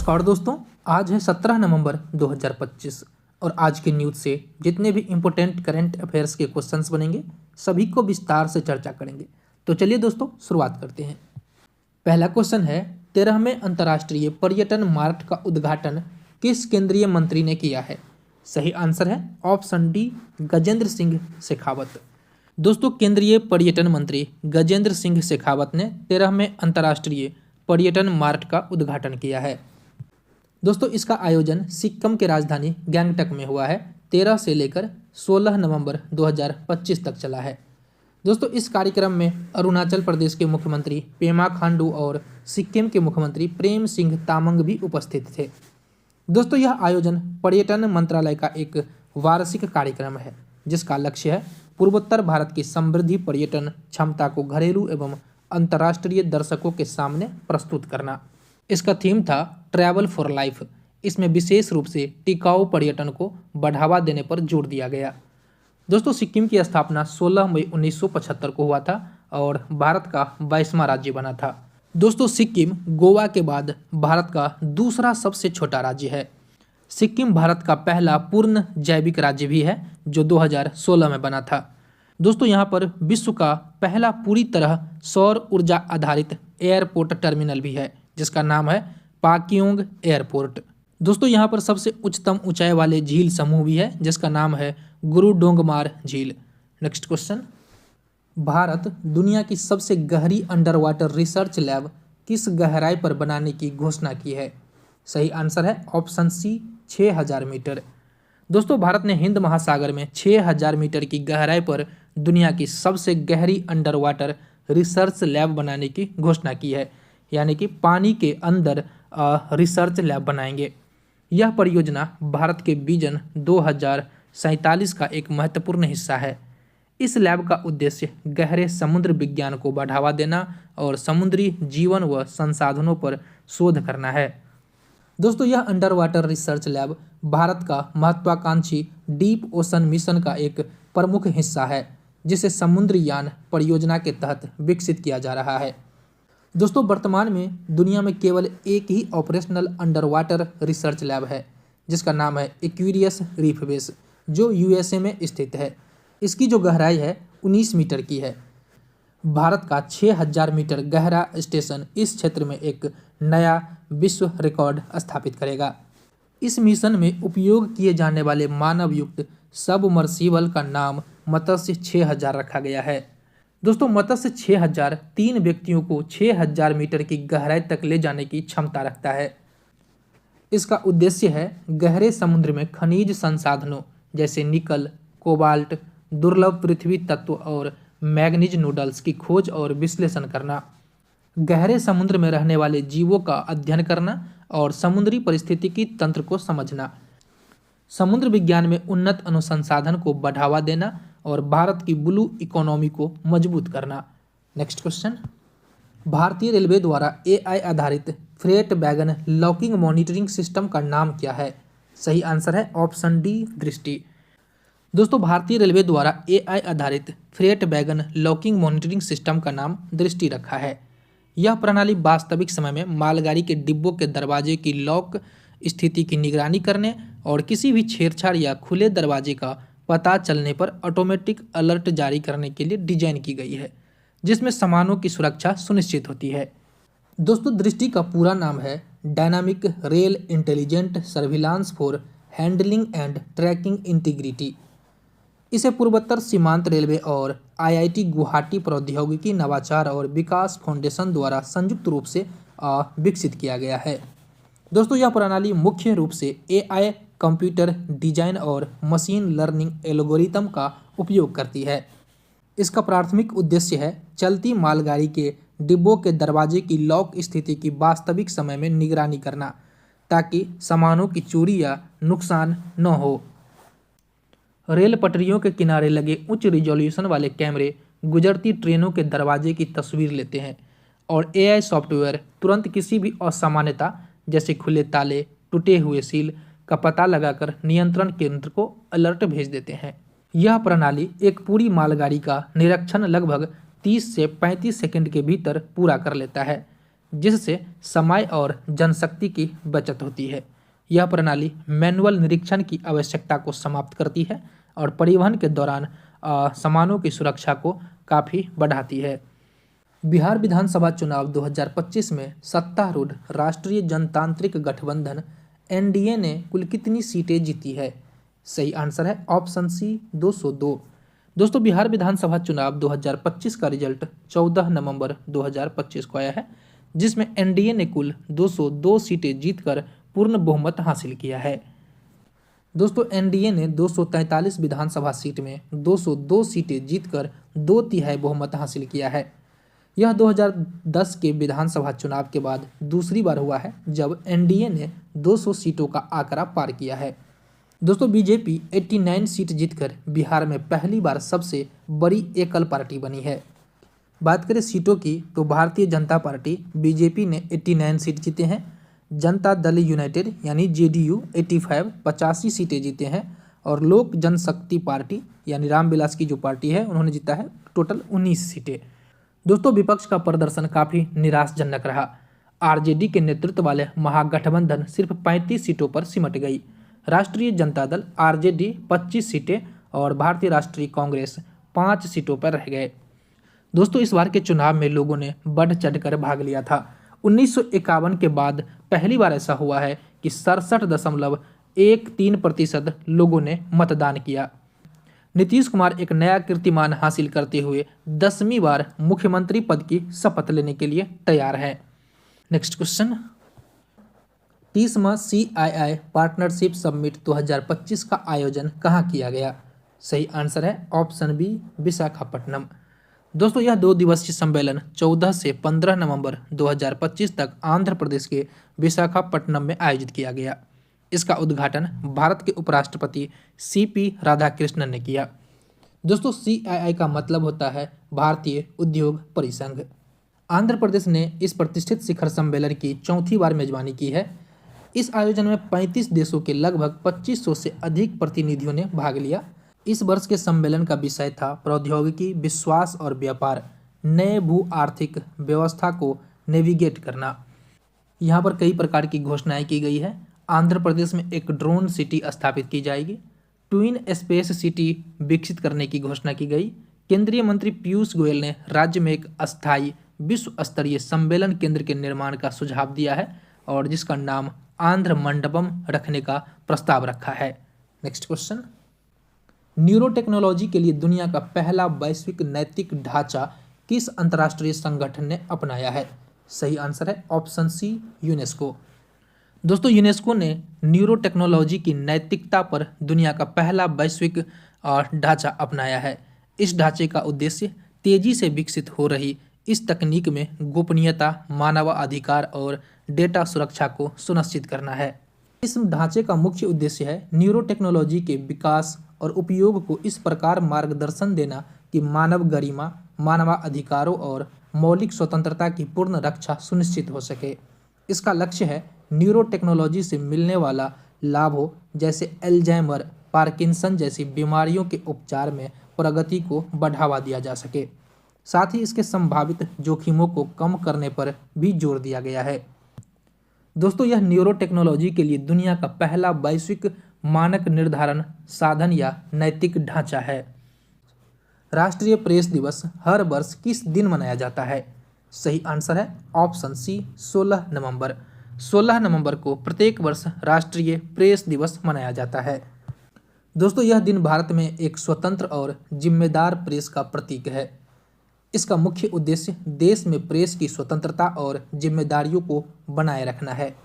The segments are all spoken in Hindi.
नमस्कार दोस्तों, आज है 17 नवंबर 2025 और आज के न्यूज़ से जितने भी इम्पोर्टेंट करंट अफेयर्स के क्वेश्चंस बनेंगे सभी को विस्तार से चर्चा करेंगे। तो चलिए दोस्तों शुरुआत करते हैं। पहला क्वेश्चन है, 13वें अंतर्राष्ट्रीय पर्यटन मार्ट का उद्घाटन किस केंद्रीय मंत्री ने किया है? सही आंसर है ऑप्शन डी, गजेंद्र सिंह शेखावत। दोस्तों, केंद्रीय पर्यटन मंत्री गजेंद्र सिंह शेखावत ने 13वें अंतर्राष्ट्रीय पर्यटन मार्ट का उद्घाटन किया है। दोस्तों, इसका आयोजन सिक्किम के राजधानी गैंगटक में हुआ है। 13 से लेकर 16 नवंबर 2025 तक चला है। दोस्तों, इस कार्यक्रम में अरुणाचल प्रदेश के मुख्यमंत्री पेमा खांडू और सिक्किम के मुख्यमंत्री प्रेम सिंह तामांग भी उपस्थित थे। दोस्तों, यह आयोजन पर्यटन मंत्रालय का एक वार्षिक कार्यक्रम है जिसका लक्ष्य है पूर्वोत्तर भारत की समृद्धि पर्यटन क्षमता को घरेलू एवं अंतर्राष्ट्रीय दर्शकों के सामने प्रस्तुत करना। इसका थीम था ट्रैवल फॉर लाइफ। इसमें विशेष रूप से टिकाऊ पर्यटन को बढ़ावा देने पर जोर दिया गया। दोस्तों, सिक्किम की स्थापना 16 मई 1975 को हुआ था और भारत का 22वां राज्य बना था। दोस्तों, सिक्किम गोवा के बाद भारत का दूसरा सबसे छोटा राज्य है। सिक्किम भारत का पहला पूर्ण जैविक राज्य भी है जो 2016 में बना था। दोस्तों, यहाँ पर विश्व का पहला पूरी तरह सौर ऊर्जा आधारित एयरपोर्ट टर्मिनल भी है जिसका नाम है पाक्योंग एयरपोर्ट। दोस्तों, यहाँ पर सबसे उच्चतम ऊंचाई वाले झील समूह भी है जिसका नाम है गुरु डोंगमार झील। नेक्स्ट क्वेश्चन, भारत दुनिया की सबसे गहरी अंडर वाटर रिसर्च लैब किस गहराई पर बनाने की घोषणा की है? सही आंसर है ऑप्शन सी, 6000 मीटर। दोस्तों, भारत ने हिंद महासागर में 6000 मीटर की गहराई पर दुनिया की सबसे गहरी अंडर वाटर रिसर्च लैब बनाने की घोषणा की है, यानी कि पानी के अंदर रिसर्च लैब बनाएंगे। यह परियोजना भारत के विजन 2047 का एक महत्वपूर्ण हिस्सा है। इस लैब का उद्देश्य गहरे समुद्र विज्ञान को बढ़ावा देना और समुद्री जीवन व संसाधनों पर शोध करना है। दोस्तों, यह under water research lab Bharat का महत्वाकांक्षी डीप ओशन मिशन का एक प्रमुख हिस्सा है जिसे समुद्रयान परियोजना के तहत विकसित किया जा रहा है। दोस्तों, वर्तमान में दुनिया में केवल एक ही operational underwater research lab है जिसका नाम है एक्वेरियस रीफ बेस जो यूएसए में स्थित है। इसकी जो गहराई है 19 मीटर की है। भारत का 6000 मीटर गहरा स्टेशन इस क्षेत्र में एक नया विश्व रिकॉर्ड स्थापित करेगा। इस मिशन में उपयोग किए जाने वाले मानव युक्त सबमर्सिबल का नाम मत्स्य 6000 रखा गया है। दोस्तों, मत्स्य 6000 3 व्यक्तियों को 6000 मीटर की गहराई तक ले जाने की क्षमता रखता है। इसका उद्देश्य है गहरे समुद्र में खनिज संसाधनों जैसे निकल, कोबाल्ट, दुर्लभ पृथ्वी तत्व और मैग्नीज नूडल्स की खोज और विश्लेषण करना, गहरे समुद्र में रहने वाले जीवों का अध्ययन करना और समुद्री पारिस्थितिकी तंत्र को समझना, समुद्र विज्ञान में उन्नत अनुसंधान को बढ़ावा देना और भारत की ब्लू इकोनॉमी को मजबूत करना। नेक्स्ट क्वेश्चन, भारतीय रेलवे द्वारा एआई आधारित freight wagon locking monitoring system का नाम क्या है? सही आंसर है ऑप्शन डी, दृष्टि। दोस्तों, भारतीय रेलवे द्वारा एआई आधारित freight wagon locking monitoring system का नाम दृष्टि रखा है। यह प्रणाली वास्तविक समय में मालगाड़ी के डिब्बों के दरवाजे की लॉक स्थिति की निगरानी करने और किसी भी छेड़छाड़ या खुले दरवाजे का पता चलने पर ऑटोमेटिक अलर्ट जारी करने के लिए डिजाइन की गई है जिसमें सामानों की सुरक्षा सुनिश्चित होती है। दोस्तों, दृष्टि का पूरा नाम है dynamic rail intelligent surveillance for handling and tracking integrity. इसे पूर्वोत्तर सीमांत रेलवे और आईआईटी गुवाहाटी प्रौद्योगिकी नवाचार और विकास फाउंडेशन द्वारा संयुक्त रूप से विकसित किया गया है। दोस्तों, यह प्रणाली मुख्य रूप से एआई, कंप्यूटर डिजाइन और मशीन लर्निंग एल्गोरिथम का उपयोग करती है। इसका प्राथमिक उद्देश्य है चलती मालगाड़ी के डिब्बों के दरवाजे की लॉक स्थिति की वास्तविक समय में निगरानी करना ताकि सामानों की चोरी या नुकसान न हो। रेल पटरियों के किनारे लगे उच्च रिजोल्यूशन वाले कैमरे गुजरती ट्रेनों के दरवाजे की तस्वीर लेते हैं और एआई सॉफ्टवेयर तुरंत किसी भी असामान्यता जैसे खुले ताले, टूटे हुए सील का पता लगाकर नियंत्रण केंद्र को अलर्ट भेज देते हैं। यह प्रणाली एक पूरी मालगाड़ी का निरीक्षण लगभग 30 से 35 सेकंड के भीतर पूरा कर लेता है। जिससे समय और जनशक्ति की बचत होती है। यह प्रणाली मैनुअल निरीक्षण की आवश्यकता को समाप्त करती है और परिवहन के दौरान सामानों की सुरक्षा को काफ़ी बढ़ाती है। बिहार विधानसभा चुनाव 2025 में सत्तारूढ़ राष्ट्रीय जनतांत्रिक गठबंधन एनडीए ने कुल कितनी सीटें जीती है? सही आंसर है ऑप्शन सी 202। दोस्तों, बिहार विधानसभा चुनाव 2025 का रिजल्ट 14 नवंबर 2025 को आया है, जिसमें एनडीए ने कुल 202 सीटें जीतकर पूर्ण बहुमत हासिल किया है। दोस्तों, एनडीए ने 243 विधानसभा सीट में 202 सीटें जीतकर 2/3 बहुमत हासिल किया है। यह 2010 के विधानसभा चुनाव के बाद दूसरी बार हुआ है जब एनडीए ने 200 सीटों का आंकड़ा पार किया है। दोस्तों, बीजेपी 89 सीट जीतकर बिहार में पहली बार सबसे बड़ी एकल पार्टी बनी है। बात करें सीटों की तो भारतीय जनता पार्टी बीजेपी ने 89 सीट जीते हैं, जनता दल यूनाइटेड यानी जेडीयू 85 सीटें जीते हैं और लोक जनशक्ति पार्टी यानी रामविलास की जो पार्टी है उन्होंने जीता है टोटल 19 सीटें। दोस्तों, विपक्ष का प्रदर्शन काफ़ी निराशाजनक रहा। आरजेडी के नेतृत्व वाले महागठबंधन सिर्फ 35 सीटों पर सिमट गई। राष्ट्रीय जनता दल आरजेडी 25 सीटें और भारतीय राष्ट्रीय कांग्रेस 5 सीटों पर रह गए। दोस्तों, इस बार के चुनाव में लोगों ने बढ़ चढ़कर भाग लिया था। 1951 के बाद पहली बार ऐसा हुआ है कि 67.13% लोगों ने मतदान किया। नीतीश कुमार एक नया कीर्तिमान हासिल करते हुए 10वीं बार मुख्यमंत्री पद की शपथ लेने के लिए तैयार है। नेक्स्ट क्वेश्चन, 30वां CII पार्टनरशिप समिट 2025 का आयोजन कहाँ किया गया? सही आंसर है ऑप्शन बी विशाखापट्टनम। दोस्तों, यह 2 दिवसीय सम्मेलन 14 से 15 नवंबर 2025 तक आंध्र प्रदेश के विशाखापट्टनम में आयोजित किया गया। इसका उद्घाटन भारत के उपराष्ट्रपति CP राधाकृष्णन ने किया। दोस्तों, CII का मतलब होता है भारतीय उद्योग परिसंघ। आंध्र प्रदेश ने इस प्रतिष्ठित शिखर सम्मेलन की 4थी बार मेजबानी की है। इस आयोजन में 35 देशों के लगभग 2500 से अधिक प्रतिनिधियों ने भाग लिया। इस वर्ष के सम्मेलन का विषय था प्रौद्योगिकी, विश्वास और व्यापार, नए भू आर्थिक व्यवस्था को नेविगेट करना। यहाँ पर कई प्रकार की घोषणाएं की गई है। आंध्र प्रदेश में एक ड्रोन सिटी स्थापित की जाएगी। ट्विन स्पेस सिटी विकसित करने की घोषणा की गई। केंद्रीय मंत्री पीयूष गोयल ने राज्य में एक अस्थायी विश्व स्तरीय सम्मेलन केंद्र के निर्माण का सुझाव दिया है और जिसका नाम आंध्र मंडपम रखने का प्रस्ताव रखा है। नेक्स्ट क्वेश्चन, न्यूरो टेक्नोलॉजी के लिए दुनिया का पहला वैश्विक नैतिक ढांचा किस अंतर्राष्ट्रीय संगठन ने अपनाया है? सही आंसर है ऑप्शन सी यूनेस्को। दोस्तों, यूनेस्को ने न्यूरो टेक्नोलॉजी की नैतिकता पर दुनिया का पहला वैश्विक ढांचा अपनाया है। इस ढांचे का उद्देश्य तेजी से विकसित हो रही इस तकनीक में गोपनीयता, मानवाधिकार और डेटा सुरक्षा को सुनिश्चित करना है। इस ढांचे का मुख्य उद्देश्य है न्यूरो टेक्नोलॉजी के विकास और उपयोग को इस प्रकार मार्गदर्शन देना कि मानव गरिमा, मानवाधिकारों और मौलिक स्वतंत्रता की पूर्ण रक्षा सुनिश्चित हो सके। इसका लक्ष्य है न्यूरो टेक्नोलॉजी से मिलने वाला लाभों जैसे एल्जाइमर, पार्किंसन जैसी बीमारियों के उपचार में प्रगति को बढ़ावा दिया जा सके। साथ ही इसके संभावित जोखिमों को कम करने पर भी जोर दिया गया है। दोस्तों, यह न्यूरो टेक्नोलॉजी के लिए दुनिया का पहला वैश्विक मानक निर्धारण साधन या नैतिक ढांचा है। राष्ट्रीय प्रेस दिवस हर वर्ष किस दिन मनाया जाता है? सही आंसर है ऑप्शन सी 16 नवंबर। 16 नवंबर को प्रत्येक वर्ष राष्ट्रीय प्रेस दिवस मनाया जाता है। दोस्तों, यह दिन भारत में एक स्वतंत्र और जिम्मेदार प्रेस का प्रतीक है। इसका मुख्य उद्देश्य देश में प्रेस की स्वतंत्रता और जिम्मेदारियों को बनाए रखना है।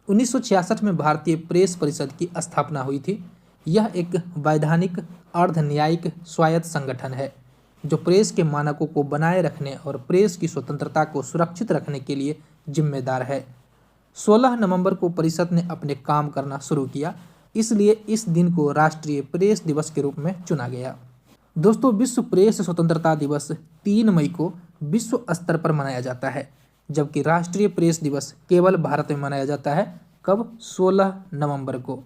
1966 में भारतीय प्रेस परिषद की स्थापना हुई थी। यह एक वैधानिक अर्ध न्यायिक स्वायत्त संगठन है जो प्रेस के मानकों को बनाए रखने और प्रेस की स्वतंत्रता को सुरक्षित रखने के लिए जिम्मेदार है। 16 नवंबर को परिषद ने अपने काम करना शुरू किया, इसलिए इस दिन को राष्ट्रीय प्रेस दिवस के रूप में चुना गया। दोस्तों, विश्व प्रेस स्वतंत्रता दिवस 3 मई को विश्व स्तर पर मनाया जाता है, जबकि राष्ट्रीय प्रेस दिवस केवल भारत में मनाया जाता है। कब? 16 नवंबर को।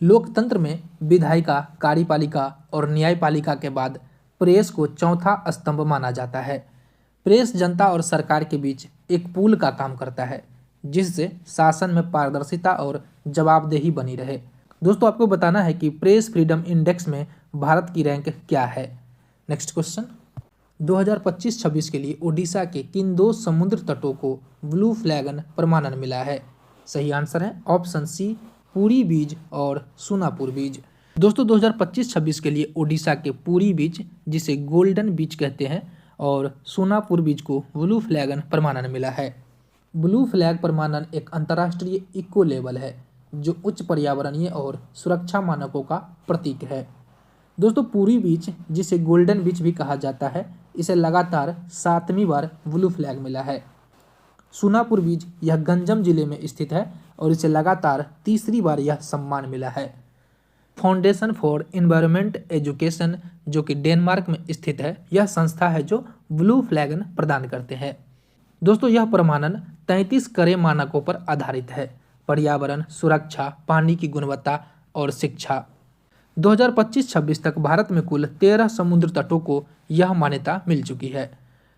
लोकतंत्र में विधायिका, कार्यपालिका और न्यायपालिका के बाद प्रेस को चौथा स्तंभ माना जाता है। प्रेस जनता और सरकार के बीच एक पुल का काम करता है जिससे शासन में पारदर्शिता और जवाबदेही बनी रहे। दोस्तों आपको बताना है कि प्रेस फ्रीडम इंडेक्स में भारत की रैंक क्या है। नेक्स्ट क्वेश्चन, 2025-26 के लिए ओडिशा के किन दो समुद्र तटों को ब्लू फ्लैगन प्रमाणन मिला है? सही आंसर है ऑप्शन सी, पुरी बीच और सोनापुर बीच। दोस्तों 2025-26 के लिए ओडिशा के पुरी बीच, जिसे गोल्डन बीच कहते हैं, और सोनापुर बीच को ब्लू फ्लैगन प्रमाणन मिला है। ब्लू फ्लैग प्रमाणन एक अंतर्राष्ट्रीय इको लेबल है जो उच्च पर्यावरणीय और सुरक्षा मानकों का प्रतीक है। दोस्तों पुरी बीच, जिसे गोल्डन बीच भी कहा जाता है, इसे लगातार 7वीं बार ब्लू फ्लैग मिला है। सोनापुर बीच यह गंजम जिले में स्थित है और इसे लगातार 3री बार यह सम्मान मिला है। फाउंडेशन फॉर एनवायरनमेंट एजुकेशन, जो कि डेनमार्क में स्थित है, यह संस्था है जो ब्लू फ्लैगन प्रदान करते हैं। दोस्तों यह प्रमाणन 33 कड़े मानकों पर आधारित है: पर्यावरण, सुरक्षा, पानी की गुणवत्ता और शिक्षा। 2025-26 तक भारत में कुल 13 समुद्र तटों को यह मान्यता मिल चुकी है।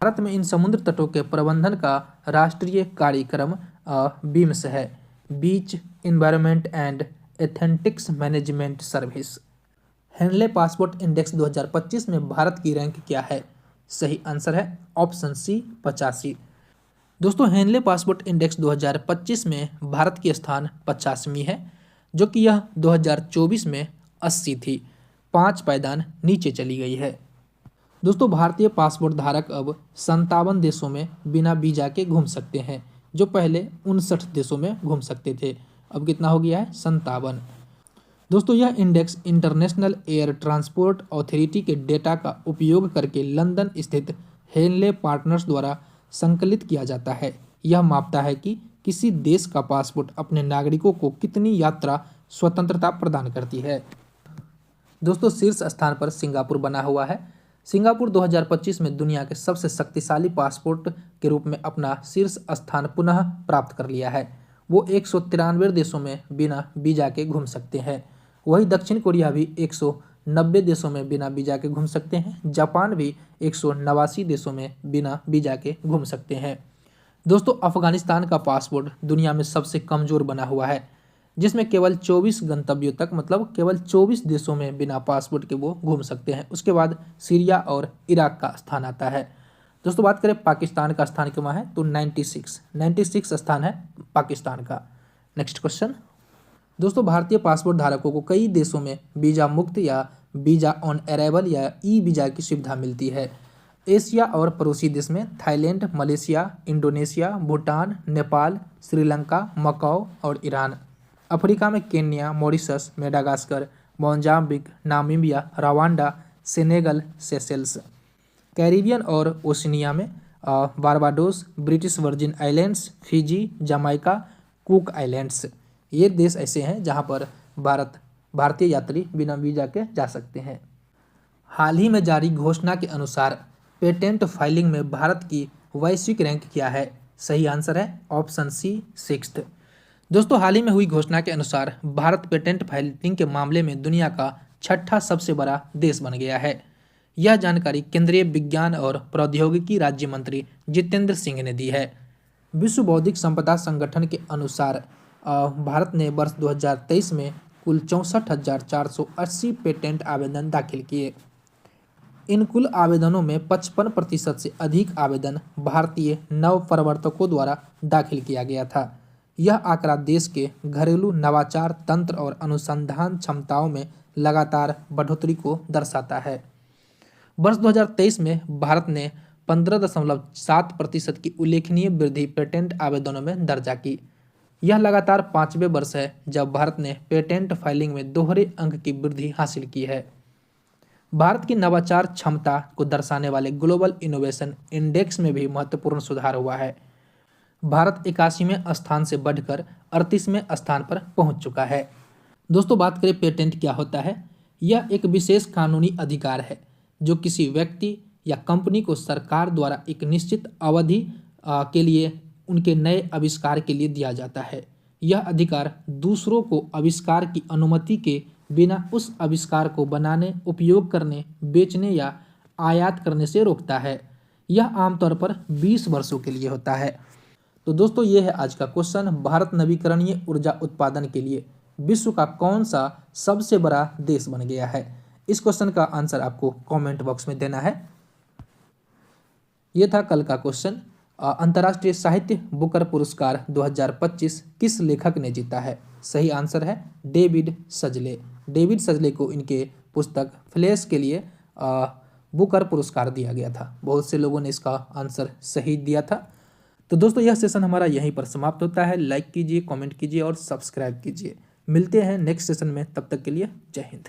भारत में इन समुद्र तटों के प्रबंधन का राष्ट्रीय कार्यक्रम बीम्स है, beach environment and aesthetics management service. Henley passport index 2025 में भारत की रैंक क्या है? सही आंसर है ऑप्शन सी, 85। दोस्तों हेनले पासपोर्ट इंडेक्स 2025 में भारत की स्थान 50वीं है, जो कि यह 2024 में 80 थी। 5 पायदान नीचे चली गई है। दोस्तों भारतीय पासपोर्ट धारक अब 57 देशों में बिना वीजा के घूम सकते हैं, जो पहले 59 देशों में घूम सकते थे। अब कितना हो गया है? 57। दोस्तों यह index international air transport authority के डेटा का उपयोग करके लंदन स्थित हेनले पार्टनर्स द्वारा संकलित किया जाता है। यह मापता है कि किसी देश का पासपोर्ट अपने नागरिकों को कितनी यात्रा स्वतंत्रता प्रदान करती है। दोस्तों शीर्ष स्थान पर सिंगापुर बना हुआ है। सिंगापुर 2025 में दुनिया के सबसे शक्तिशाली पासपोर्ट के रूप में अपना शीर्ष स्थान पुनः प्राप्त कर लिया है। वो 193 देशों में बिना वीजा के घूम सकते हैं। वही दक्षिण कोरिया भी 190 देशों में बिना वीजा के घूम सकते हैं। जापान भी 189 देशों में बिना वीजा के घूम सकते हैं। दोस्तों अफगानिस्तान का पासपोर्ट दुनिया में सबसे कमज़ोर बना हुआ है, जिसमें केवल 24 गंतव्यों तक, मतलब केवल 24 देशों में बिना पासपोर्ट के वो घूम सकते हैं। उसके बाद सीरिया और इराक का स्थान आता है। दोस्तों बात करें पाकिस्तान का स्थान क्यों है, तो 96 स्थान है पाकिस्तान का। नेक्स्ट क्वेश्चन, दोस्तों भारतीय पासपोर्ट धारकों को कई देशों में वीजा मुक्त या वीजा ऑन अराइवल या ई वीजा की सुविधा मिलती है। एशिया और पड़ोसी देश में Thailand, Malaysia, Indonesia, Bhutan, Nepal, Sri Lanka, Macau और ईरान। अफ्रीका में Kenya, Mauritius, Madagascar, Mozambique, Namibia, Rwanda, Senegal, Seychelles. Caribbean और ओशिनिया में Barbados, British Virgin Islands, Fiji, Jamaica, Cook Islands. ये देश ऐसे हैं जहां पर भारतीय यात्री बिना वीजा के जा सकते हैं। हाल ही में जारी घोषणा के अनुसार पेटेंट फाइलिंग में भारत की वैश्विक रैंक क्या है? सही आंसर है ऑप्शन सी, 6th। दोस्तों हाल ही में हुई घोषणा के अनुसार भारत पेटेंट फाइलिंग के मामले में दुनिया का 6ठा सबसे बड़ा देश बन गया है। यह जानकारी केंद्रीय विज्ञान और प्रौद्योगिकी राज्य मंत्री जितेंद्र सिंह ने दी है। विश्व बौद्धिक संपदा संगठन के अनुसार भारत ने वर्ष 2023 में कुल 64,480 पेटेंट आवेदन दाखिल किए। इन कुल आवेदनों में 55% से अधिक आवेदन भारतीय नवप्रवर्तकों द्वारा दाखिल किया गया था। यह आंकड़ा देश के घरेलू नवाचार तंत्र और अनुसंधान क्षमताओं में लगातार बढ़ोतरी को दर्शाता है। वर्ष 2023 में भारत ने 15.7% की उल्लेखनीय वृद्धि पेटेंट आवेदनों में दर्ज की। यह लगातार 5वें वर्ष है जब भारत ने पेटेंट फाइलिंग में दोहरे अंक की वृद्धि हासिल की है। भारत की नवाचार क्षमता को दर्शाने वाले ग्लोबल इनोवेशन इंडेक्स में भी महत्वपूर्ण सुधार हुआ है। भारत 81वें स्थान से बढ़कर 38वें स्थान पर पहुंच चुका है। दोस्तों बात करें पेटेंट क्या होता है। यह एक विशेष कानूनी अधिकार है जो किसी व्यक्ति या कंपनी को सरकार द्वारा एक निश्चित अवधि के लिए उनके नए आविष्कार के लिए दिया जाता है। यह अधिकार दूसरों को आविष्कार की अनुमति के बिना उस आविष्कार को बनाने, उपयोग करने, बेचने या आयात करने से रोकता है। यह आमतौर पर 20 वर्षों के लिए होता है। तो दोस्तों ये है आज का क्वेश्चन, भारत नवीकरणीय ऊर्जा उत्पादन के लिए विश्व का कौन सा सबसे बड़ा देश बन गया है। इस क्वेश्चन का आंसर आपको कमेंट बॉक्स में देना है। यह था कल का क्वेश्चन। अंतर्राष्ट्रीय साहित्य बुकर पुरस्कार 2025 किस लेखक ने जीता है। सही आंसर है डेविड सजले। डेविड सजले को इनके पुस्तक फ्लैश के लिए बुकर पुरस्कार दिया गया था। बहुत से लोगों ने इसका आंसर सही दिया था। तो दोस्तों यह सेशन हमारा यहीं पर समाप्त होता है। लाइक कीजिए, कमेंट कीजिए और सब्सक्राइब कीजिए। मिलते हैं नेक्स्ट सेशन में, तब तक के लिए जय हिंद।